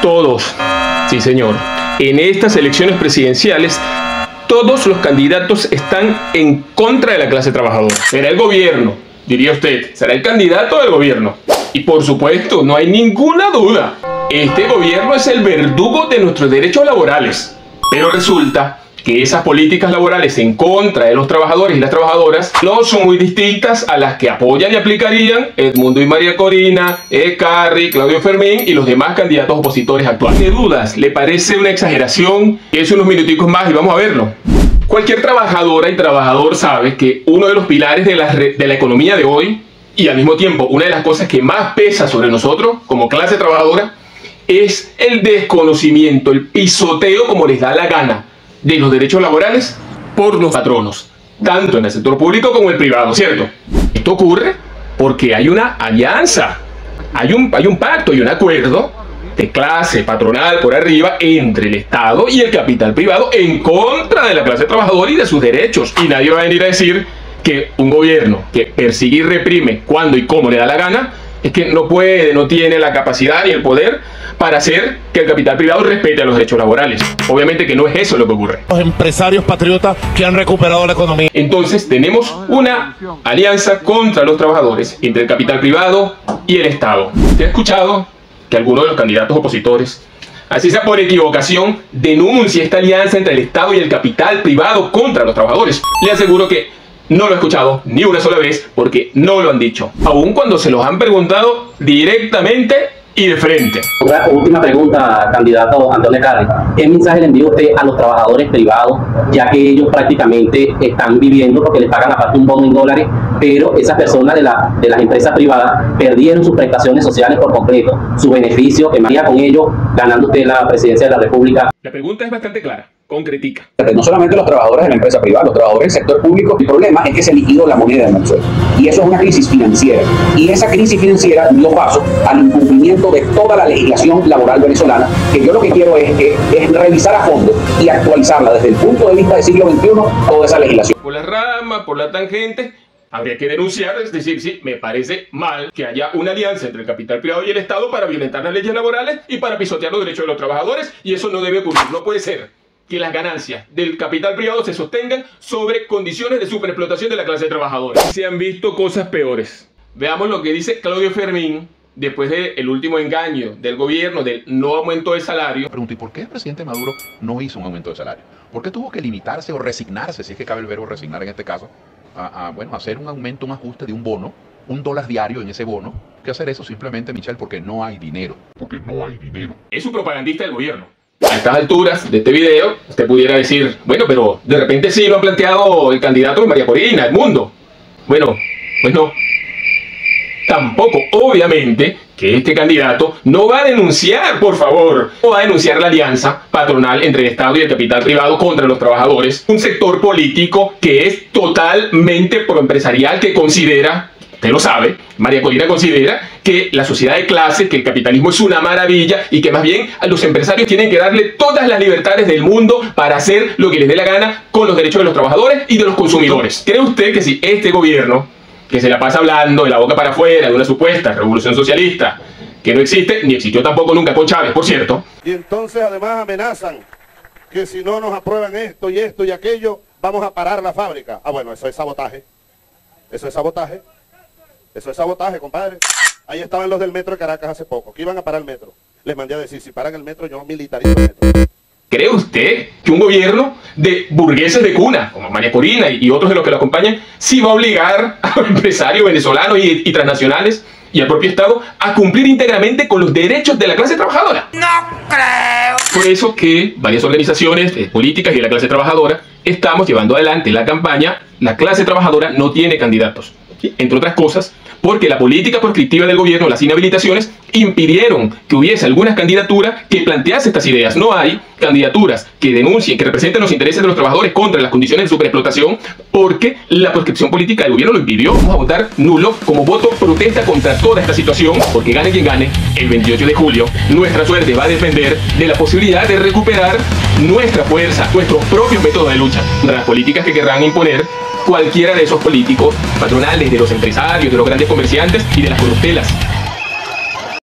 Todos, sí señor. En estas elecciones presidenciales, todos los candidatos están en contra de la clase trabajadora. Será el gobierno, diría usted, será el candidato del gobierno. Y por supuesto, no hay ninguna duda, este gobierno es el verdugo de nuestros derechos laborales. Pero resulta que esas políticas laborales en contra de los trabajadores y las trabajadoras no son muy distintas a las que apoyan y aplicarían Edmundo y María Corina, Carri, Claudio Fermín y los demás candidatos opositores actuales. ¿Qué dudas? ¿Le parece una exageración? Es unos minuticos más y vamos a verlo. Cualquier trabajadora y trabajador sabe que uno de los pilares de la economía de hoy, y al mismo tiempo una de las cosas que más pesa sobre nosotros como clase trabajadora, es el desconocimiento, el pisoteo como les da la gana de los derechos laborales por los patronos, tanto en el sector público como en el privado, ¿cierto? Esto ocurre porque hay una alianza, hay un pacto y un acuerdo de clase patronal por arriba entre el Estado y el capital privado en contra de la clase trabajadora y de sus derechos. Y nadie va a venir a decir que un gobierno que persigue y reprime cuando y cómo le da la gana, es que no puede, no tiene la capacidad ni el poder para hacer que el capital privado respete a los derechos laborales. Obviamente que no es eso lo que ocurre. Los empresarios patriotas que han recuperado la economía. Entonces tenemos una alianza contra los trabajadores entre el capital privado y el Estado. ¿Usted ha escuchado que alguno de los candidatos opositores, así sea por equivocación, denuncia esta alianza entre el Estado y el capital privado contra los trabajadores? Le aseguro que no lo he escuchado ni una sola vez porque no lo han dicho, aun cuando se los han preguntado directamente y de frente. Otra última pregunta, candidato Antonio Carri. ¿Qué mensaje le envía usted a los trabajadores privados, ya que ellos prácticamente están viviendo porque les pagan aparte un bono en dólares, pero esas personas de las empresas privadas perdieron sus prestaciones sociales por completo, su beneficio, que maría con ellos, ganando usted la presidencia de la República? La pregunta es bastante clara, concretica. No solamente los trabajadores de la empresa privada, los trabajadores del sector público. El problema es que se liquidó la moneda de Venezuela. Y eso es una crisis financiera. Y esa crisis financiera dio paso al incumplimiento de toda la legislación laboral venezolana, que yo lo que quiero es revisar a fondo y actualizarla desde el punto de vista del siglo XXI, toda esa legislación. Por la rama, por la tangente, habría que denunciar, es decir, sí, me parece mal que haya una alianza entre el capital privado y el Estado para violentar las leyes laborales y para pisotear los derechos de los trabajadores, y eso no debe ocurrir. No puede ser que las ganancias del capital privado se sostengan sobre condiciones de superexplotación de la clase trabajadora. Se han visto cosas peores. Veamos lo que dice Claudio Fermín después del último engaño del gobierno del no aumento del salario. Pregunto, ¿y por qué el presidente Maduro no hizo un aumento de salario? ¿Por qué tuvo que limitarse o resignarse, si es que cabe el verbo resignar en este caso, bueno, hacer un aumento, un ajuste de un bono, $1 diario en ese bono, que hacer eso simplemente, Michelle, porque no hay dinero? Porque no hay dinero. Es un propagandista del gobierno. A estas alturas de este video, usted pudiera decir, bueno, pero de repente sí lo han planteado el candidato de María Corina, Edmundo. Bueno, pues no. Tampoco, obviamente, que este candidato no va a denunciar, por favor, no va a denunciar la alianza patronal entre el Estado y el capital privado contra los trabajadores. Un sector político que es totalmente proempresarial, que considera, usted lo sabe, María Corina considera que la sociedad de clase, que el capitalismo es una maravilla y que más bien a los empresarios tienen que darle todas las libertades del mundo para hacer lo que les dé la gana con los derechos de los trabajadores y de los consumidores. ¿Cree usted que si este gobierno, que se la pasa hablando de la boca para afuera de una supuesta revolución socialista, que no existe, ni existió tampoco nunca con Chávez, por cierto? Y entonces además amenazan que si no nos aprueban esto y aquello, vamos a parar la fábrica. Ah, bueno, eso es sabotaje. Eso es sabotaje. Eso es sabotaje, compadre. Ahí estaban los del metro de Caracas hace poco, que iban a parar el metro. Les mandé a decir, si paran el metro, yo militarizo el metro. ¿Cree usted que un gobierno de burgueses de cuna, como María Corina y otros de los que lo acompañan, sí va a obligar a los empresarios venezolanos y transnacionales y al propio Estado a cumplir íntegramente con los derechos de la clase trabajadora? ¡No creo! Por eso que varias organizaciones políticas y de la clase trabajadora estamos llevando adelante la campaña La clase trabajadora no tiene candidatos. ¿Sí? Entre otras cosas, porque la política proscriptiva del gobierno, las inhabilitaciones, impidieron que hubiese algunas candidaturas que plantease estas ideas. No hay candidaturas que denuncien, que representen los intereses de los trabajadores contra las condiciones de superexplotación, porque la proscripción política del gobierno lo impidió. Vamos a votar nulo como voto protesta contra toda esta situación, porque gane quien gane, el 28 de julio, nuestra suerte va a depender de la posibilidad de recuperar nuestra fuerza, nuestros propios métodos de lucha contra las políticas que querrán imponer cualquiera de esos políticos patronales, de los empresarios, de los grandes comerciantes y de las corruptelas.